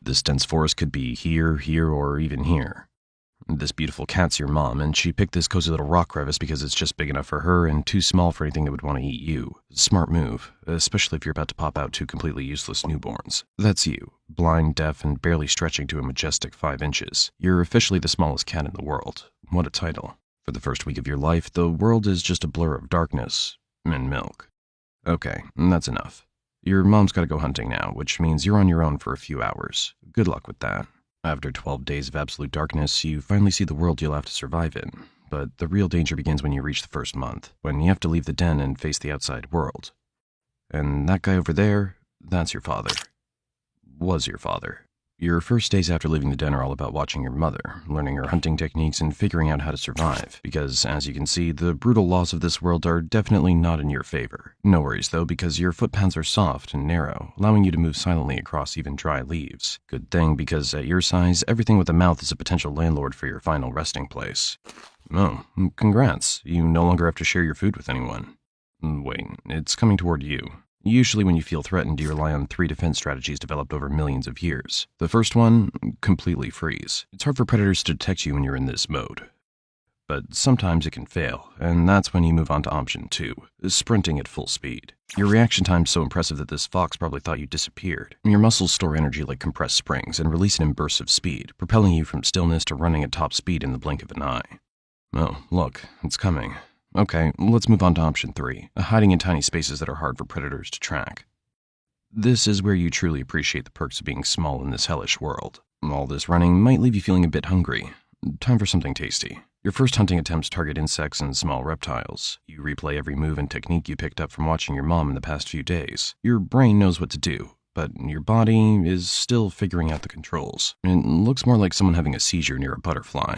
This dense forest could be here, here, or even here. This beautiful cat's your mom, and she picked this cozy little rock crevice because it's just big enough for her and too small for anything that would want to eat you. Smart move, especially if you're about to pop out two completely useless newborns. That's you, blind, deaf, and barely stretching to a majestic 5 inches. You're officially the smallest cat in the world. What a title. For the first week of your life, the world is just a blur of darkness and milk. Okay, that's enough. Your mom's gotta go hunting now, which means you're on your own for a few hours. Good luck with that. After 12 days of absolute darkness, you finally see the world you'll have to survive in. But the real danger begins when you reach the first month, when you have to leave the den and face the outside world. And that guy over there, that's your father. Was your father. Your first days after leaving the den are all about watching your mother, learning her hunting techniques, and figuring out how to survive. Because, as you can see, the brutal laws of this world are definitely not in your favor. No worries, though, because your footpaths are soft and narrow, allowing you to move silently across even dry leaves. Good thing, because at your size, everything with a mouth is a potential landlord for your final resting place. Oh, congrats. You no longer have to share your food with anyone. Wait, it's coming toward you. Usually when you feel threatened, you rely on 3 defense strategies developed over millions of years. The first one, completely freeze. It's hard for predators to detect you when you're in this mode. But sometimes it can fail, and that's when you move on to option 2, sprinting at full speed. Your reaction time's so impressive that this fox probably thought you disappeared. Your muscles store energy like compressed springs and release it in bursts of speed, propelling you from stillness to running at top speed in the blink of an eye. Oh, look, it's coming. Okay, let's move on to option 3, hiding in tiny spaces that are hard for predators to track. This is where you truly appreciate the perks of being small in this hellish world. All this running might leave you feeling a bit hungry. Time for something tasty. Your first hunting attempts target insects and small reptiles. You replay every move and technique you picked up from watching your mom in the past few days. Your brain knows what to do, but your body is still figuring out the controls. It looks more like someone having a seizure near a butterfly.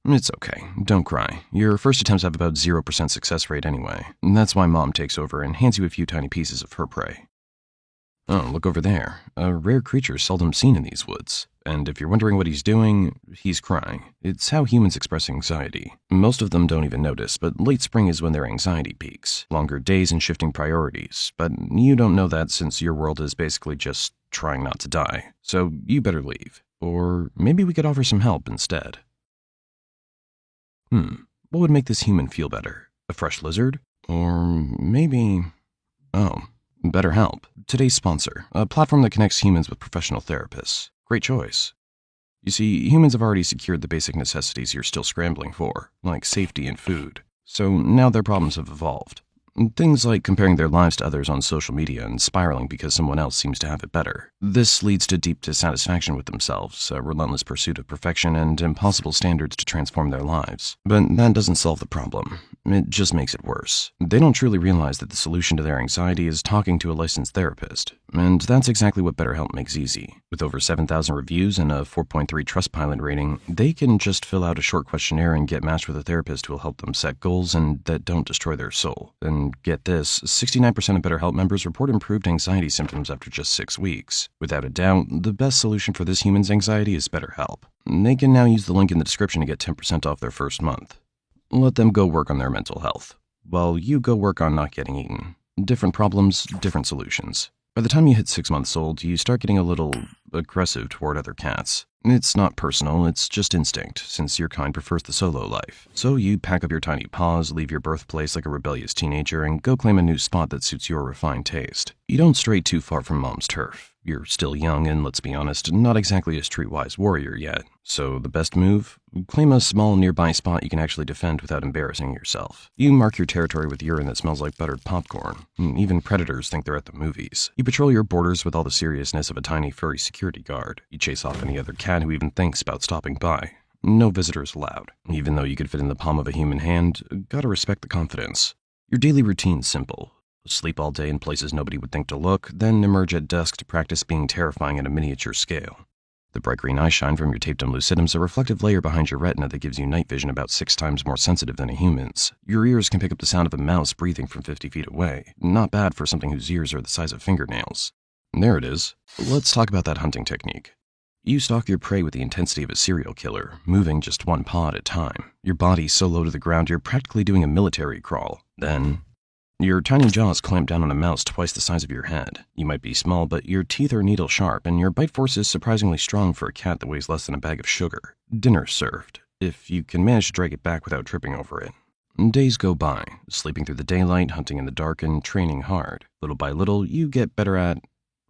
It's okay, don't cry. Your first attempts have about 0% success rate anyway. That's why Mom takes over and hands you a few tiny pieces of her prey. Oh, look over there. A rare creature seldom seen in these woods. And if you're wondering what he's doing, he's crying. It's how humans express anxiety. Most of them don't even notice, but late spring is when their anxiety peaks. Longer days and shifting priorities. But you don't know that since your world is basically just trying not to die. So you better leave. Or maybe we could offer some help instead. What would make this human feel better? A fresh lizard? Or maybe... Oh, BetterHelp, today's sponsor, a platform that connects humans with professional therapists. Great choice. You see, humans have already secured the basic necessities you're still scrambling for, like safety and food. So now their problems have evolved. Things like comparing their lives to others on social media and spiraling because someone else seems to have it better. This leads to deep dissatisfaction with themselves, a relentless pursuit of perfection, and impossible standards to transform their lives. But that doesn't solve the problem. It just makes it worse. They don't truly realize that the solution to their anxiety is talking to a licensed therapist. And that's exactly what BetterHelp makes easy. With over 7,000 reviews and a 4.3 Trustpilot rating, they can just fill out a short questionnaire and get matched with a therapist who will help them set goals and that don't destroy their soul. And get this, 69% of BetterHelp members report improved anxiety symptoms after just 6 weeks. Without a doubt, the best solution for this human's anxiety is BetterHelp. They can now use the link in the description to get 10% off their first month. Let them go work on their mental health, while you go work on not getting eaten. Different problems, different solutions. By the time you hit 6 months old, you start getting a little aggressive toward other cats. It's not personal, it's just instinct, since your kind prefers the solo life. So you pack up your tiny paws, leave your birthplace like a rebellious teenager, and go claim a new spot that suits your refined taste. You don't stray too far from Mom's turf. You're still young and, let's be honest, not exactly a streetwise warrior yet. So the best move? Claim a small nearby spot you can actually defend without embarrassing yourself. You mark your territory with urine that smells like buttered popcorn. Even predators think they're at the movies. You patrol your borders with all the seriousness of a tiny furry security guard. You chase off any other cat who even thinks about stopping by. No visitors allowed. Even though you could fit in the palm of a human hand, gotta respect the confidence. Your daily routine's simple. Sleep all day in places nobody would think to look, then emerge at dusk to practice being terrifying at a miniature scale. The bright green eye shine from your tapetum lucidum's a reflective layer behind your retina that gives you night vision about 6 times more sensitive than a human's. Your ears can pick up the sound of a mouse breathing from 50 feet away. Not bad for something whose ears are the size of fingernails. There it is. Let's talk about that hunting technique. You stalk your prey with the intensity of a serial killer, moving just one paw at a time. Your body so low to the ground you're practically doing a military crawl. Then... Your tiny jaws clamp down on a mouse twice the size of your head. You might be small, but your teeth are needle sharp, and your bite force is surprisingly strong for a cat that weighs less than a bag of sugar. Dinner served, if you can manage to drag it back without tripping over it. Days go by, sleeping through the daylight, hunting in the dark, and training hard. Little by little, you get better at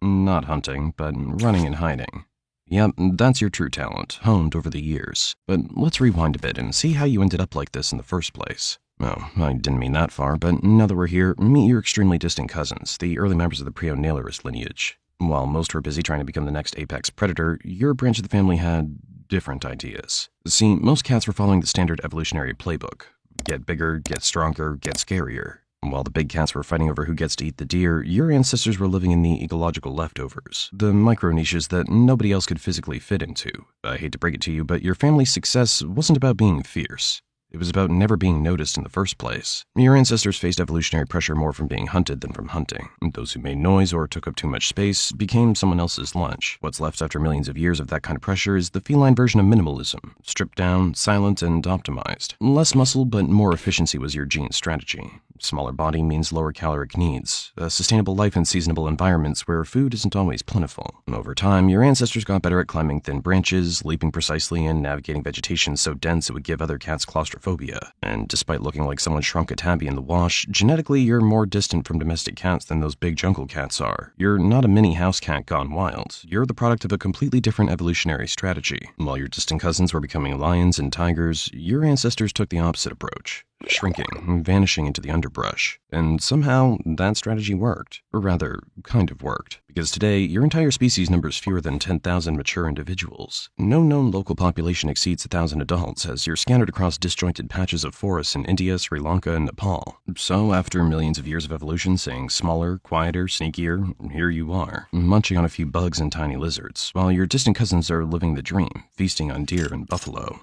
not hunting, but running and hiding. Yep, that's your true talent, honed over the years. But let's rewind a bit and see how you ended up like this in the first place. Oh, I didn't mean that far, but now that we're here, meet your extremely distant cousins, the early members of the Preonailurus lineage. While most were busy trying to become the next apex predator, your branch of the family had different ideas. See, most cats were following the standard evolutionary playbook. Get bigger, get stronger, get scarier. While the big cats were fighting over who gets to eat the deer, your ancestors were living in the ecological leftovers, the micro-niches that nobody else could physically fit into. I hate to break it to you, but your family's success wasn't about being fierce. It was about never being noticed in the first place. Your ancestors faced evolutionary pressure more from being hunted than from hunting. Those who made noise or took up too much space became someone else's lunch. What's left after millions of years of that kind of pressure is the feline version of minimalism, stripped down, silent, and optimized. Less muscle, but more efficiency was your gene strategy. Smaller body means lower caloric needs, a sustainable life in seasonable environments where food isn't always plentiful. Over time, your ancestors got better at climbing thin branches, leaping precisely, and navigating vegetation so dense it would give other cats claustrophobia. And despite looking like someone shrunk a tabby in the wash, genetically you're more distant from domestic cats than those big jungle cats are. You're not a mini house cat gone wild. You're the product of a completely different evolutionary strategy. While your distant cousins were becoming lions and tigers, your ancestors took the opposite approach. Shrinking, vanishing into the underbrush. And somehow, that strategy worked. Or rather, kind of worked. Because today, your entire species numbers fewer than 10,000 mature individuals. No known local population exceeds 1,000 adults, as you're scattered across disjointed patches of forests in India, Sri Lanka, and Nepal. So, after millions of years of evolution saying smaller, quieter, sneakier, here you are, munching on a few bugs and tiny lizards, while your distant cousins are living the dream, feasting on deer and buffalo.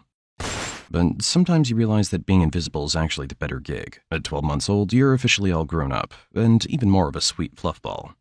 But sometimes you realize that being invisible is actually the better gig. At 12 months old, you're officially all grown up, and even more of a sweet fluffball.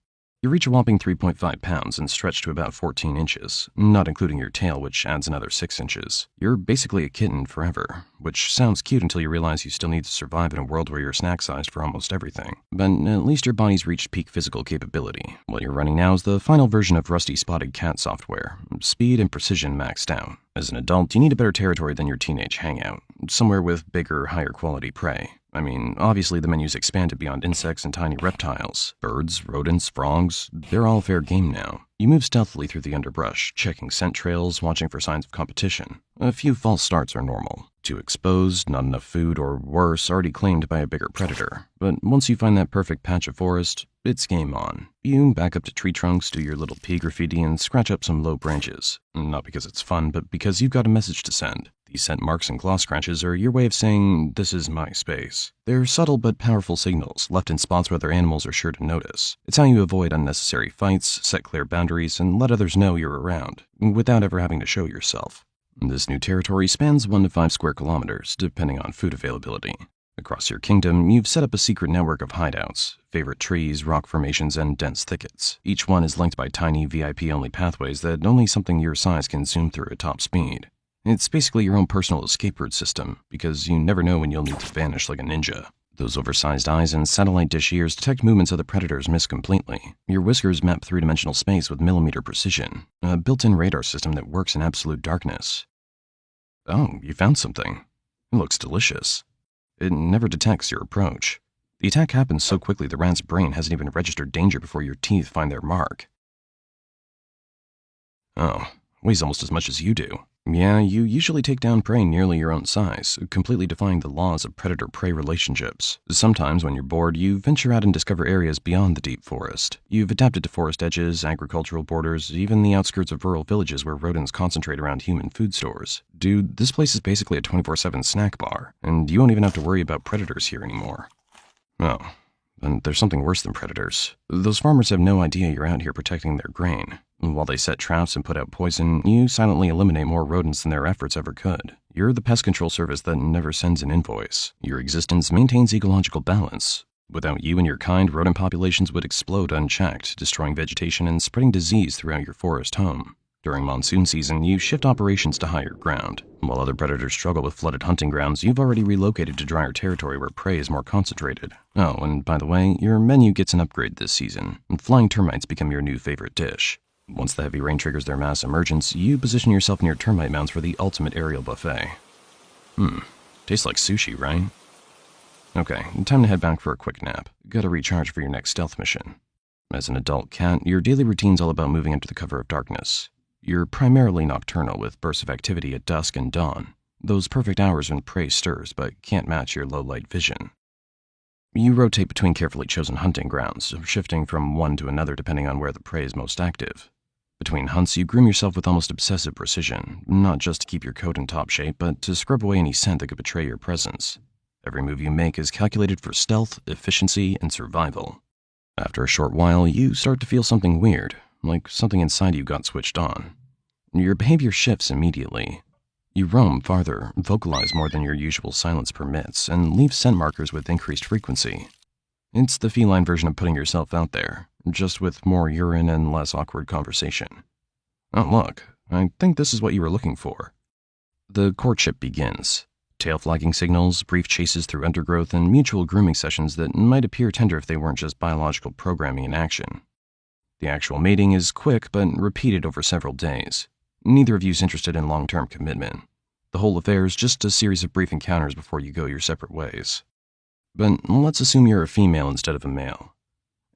You reach a whopping 3.5 pounds and stretch to about 14 inches, not including your tail, which adds another 6 inches. You're basically a kitten forever, which sounds cute until you realize you still need to survive in a world where you're snack-sized for almost everything. But at least your body's reached peak physical capability. What you're running now is the final version of Rusty Spotted Cat software, speed and precision maxed out. As an adult, you need a better territory than your teenage hangout, somewhere with bigger, higher quality prey. I mean, obviously the menu's expanded beyond insects and tiny reptiles. Birds, rodents, frogs, they're all fair game now. You move stealthily through the underbrush, checking scent trails, watching for signs of competition. A few false starts are normal. Too exposed, not enough food, or worse, already claimed by a bigger predator. But once you find that perfect patch of forest, it's game on. You back up to tree trunks, do your little pea graffiti, and scratch up some low branches. Not because it's fun, but because you've got a message to send. These scent marks and claw scratches are your way of saying, this is my space. They're subtle but powerful signals, left in spots where other animals are sure to notice. It's how you avoid unnecessary fights, set clear boundaries, and let others know you're around, without ever having to show yourself. This new territory spans 1 to 5 square kilometers, depending on food availability. Across your kingdom, you've set up a secret network of hideouts, favorite trees, rock formations, and dense thickets. Each one is linked by tiny VIP-only pathways that only something your size can zoom through at top speed. It's basically your own personal escape route system, because you never know when you'll need to vanish like a ninja. Those oversized eyes and satellite dish ears detect movements other predators miss completely. Your whiskers map three-dimensional space with millimeter precision, a built-in radar system that works in absolute darkness. Oh, you found something. It looks delicious. It never detects your approach. The attack happens so quickly the rat's brain hasn't even registered danger before your teeth find their mark. Oh, weighs almost as much as you do. Yeah, you usually take down prey nearly your own size, completely defying the laws of predator-prey relationships. Sometimes, when you're bored, you venture out and discover areas beyond the deep forest. You've adapted to forest edges, agricultural borders, even the outskirts of rural villages where rodents concentrate around human food stores. Dude, this place is basically a 24/7 snack bar, and you won't even have to worry about predators here anymore. Oh, and there's something worse than predators. Those farmers have no idea you're out here protecting their grain. While they set traps and put out poison, you silently eliminate more rodents than their efforts ever could. You're the pest control service that never sends an invoice. Your existence maintains ecological balance. Without you and your kind, rodent populations would explode unchecked, destroying vegetation and spreading disease throughout your forest home. During monsoon season, you shift operations to higher ground. While other predators struggle with flooded hunting grounds, you've already relocated to drier territory where prey is more concentrated. Oh, and by the way, your menu gets an upgrade this season, and flying termites become your new favorite dish. Once the heavy rain triggers their mass emergence, you position yourself near termite mounds for the ultimate aerial buffet. Tastes like sushi, right? Okay, time to head back for a quick nap. Gotta recharge for your next stealth mission. As an adult cat, your daily routine's all about moving under the cover of darkness. You're primarily nocturnal with bursts of activity at dusk and dawn, those perfect hours when prey stirs but can't match your low-light vision. You rotate between carefully chosen hunting grounds, shifting from one to another depending on where the prey is most active. Between hunts, you groom yourself with almost obsessive precision, not just to keep your coat in top shape, but to scrub away any scent that could betray your presence. Every move you make is calculated for stealth, efficiency, and survival. After a short while, you start to feel something weird, like something inside you got switched on. Your behavior shifts immediately. You roam farther, vocalize more than your usual silence permits, and leave scent markers with increased frequency. It's the feline version of putting yourself out there, just with more urine and less awkward conversation. Oh look, I think this is what you were looking for. The courtship begins. Tail flagging signals, brief chases through undergrowth, and mutual grooming sessions that might appear tender if they weren't just biological programming in action. The actual mating is quick but repeated over several days. Neither of you is interested in long-term commitment. The whole affair is just a series of brief encounters before you go your separate ways. But let's assume you're a female instead of a male.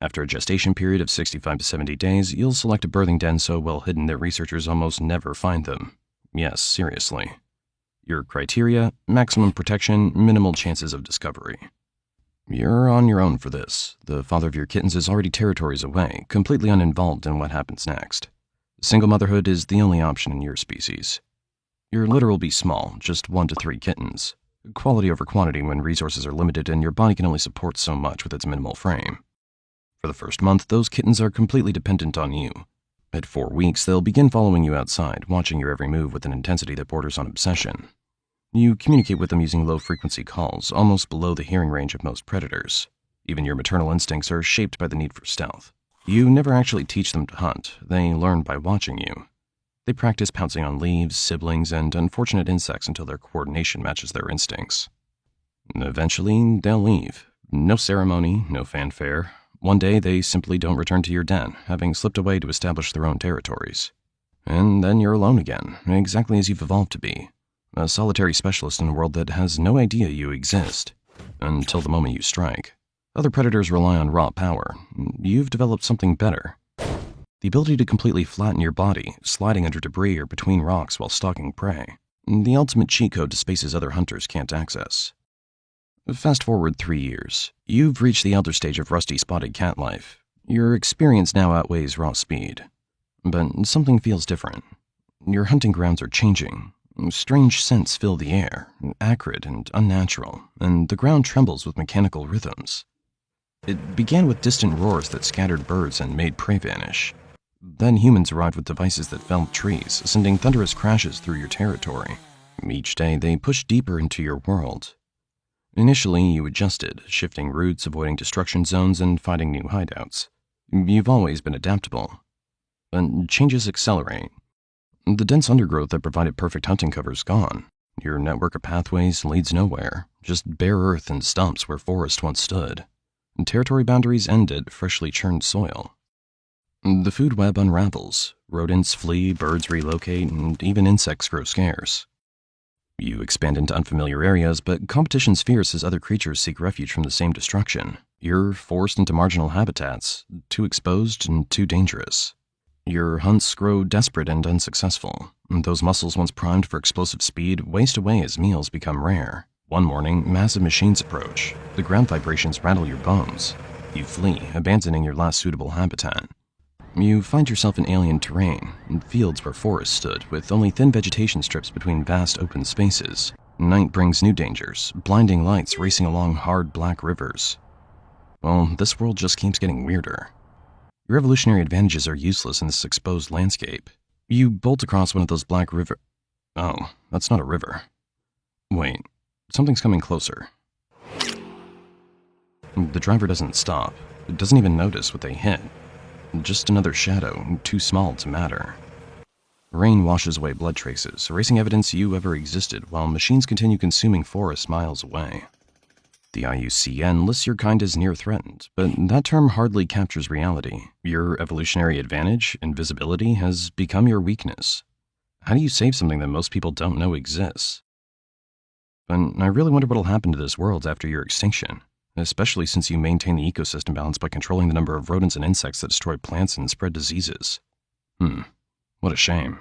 After a gestation period of 65 to 70 days, you'll select a birthing den so well hidden that researchers almost never find them. Yes, seriously. Your criteria: maximum protection, minimal chances of discovery. You're on your own for this. The father of your kittens is already territories away, completely uninvolved in what happens next. Single motherhood is the only option in your species. Your litter will be small, just 1 to 3 kittens. Quality over quantity when resources are limited and your body can only support so much with its minimal frame. For the first month, those kittens are completely dependent on you. At 4 weeks, they'll begin following you outside, watching your every move with an intensity that borders on obsession. You communicate with them using low-frequency calls, almost below the hearing range of most predators. Even your maternal instincts are shaped by the need for stealth. You never actually teach them to hunt. They learn by watching you. They practice pouncing on leaves, siblings, and unfortunate insects until their coordination matches their instincts. Eventually, they'll leave. No ceremony, no fanfare. One day, they simply don't return to your den, having slipped away to establish their own territories. And then you're alone again, exactly as you've evolved to be. A solitary specialist in a world that has no idea you exist, until the moment you strike. Other predators rely on raw power. You've developed something better. The ability to completely flatten your body, sliding under debris or between rocks while stalking prey. The ultimate cheat code to spaces other hunters can't access. Fast forward 3 years. You've reached the elder stage of rusty-spotted cat life. Your experience now outweighs raw speed. But something feels different. Your hunting grounds are changing. Strange scents fill the air, acrid and unnatural, and the ground trembles with mechanical rhythms. It began with distant roars that scattered birds and made prey vanish. Then humans arrived with devices that felled trees, sending thunderous crashes through your territory. Each day, they pushed deeper into your world. Initially, you adjusted, shifting routes, avoiding destruction zones, and finding new hideouts. You've always been adaptable. But changes accelerate. The dense undergrowth that provided perfect hunting cover is gone. Your network of pathways leads nowhere, just bare earth and stumps where forest once stood. Territory boundaries end at freshly churned soil. The food web unravels. Rodents flee, birds relocate, and even insects grow scarce. You expand into unfamiliar areas, but competition's fierce as other creatures seek refuge from the same destruction. You're forced into marginal habitats, too exposed and too dangerous. Your hunts grow desperate and unsuccessful. Those muscles once primed for explosive speed waste away as meals become rare. One morning, massive machines approach. The ground vibrations rattle your bones. You flee, abandoning your last suitable habitat. You find yourself in alien terrain, in fields where forests stood, with only thin vegetation strips between vast open spaces. Night brings new dangers, blinding lights racing along hard black rivers. Well, this world just keeps getting weirder. Your evolutionary advantages are useless in this exposed landscape. You bolt across one of those black river... Oh, that's not a river. Wait, something's coming closer. The driver doesn't stop. Doesn't even notice what they hit. Just another shadow, too small to matter. Rain washes away blood traces, erasing evidence you ever existed, while machines continue consuming forests miles away. The IUCN lists your kind as near threatened, but that term hardly captures reality. Your evolutionary advantage, invisibility, has become your weakness. How do you save something that most people don't know exists? And I really wonder what'll happen to this world after your extinction, especially since you maintain the ecosystem balance by controlling the number of rodents and insects that destroy plants and spread diseases. What a shame.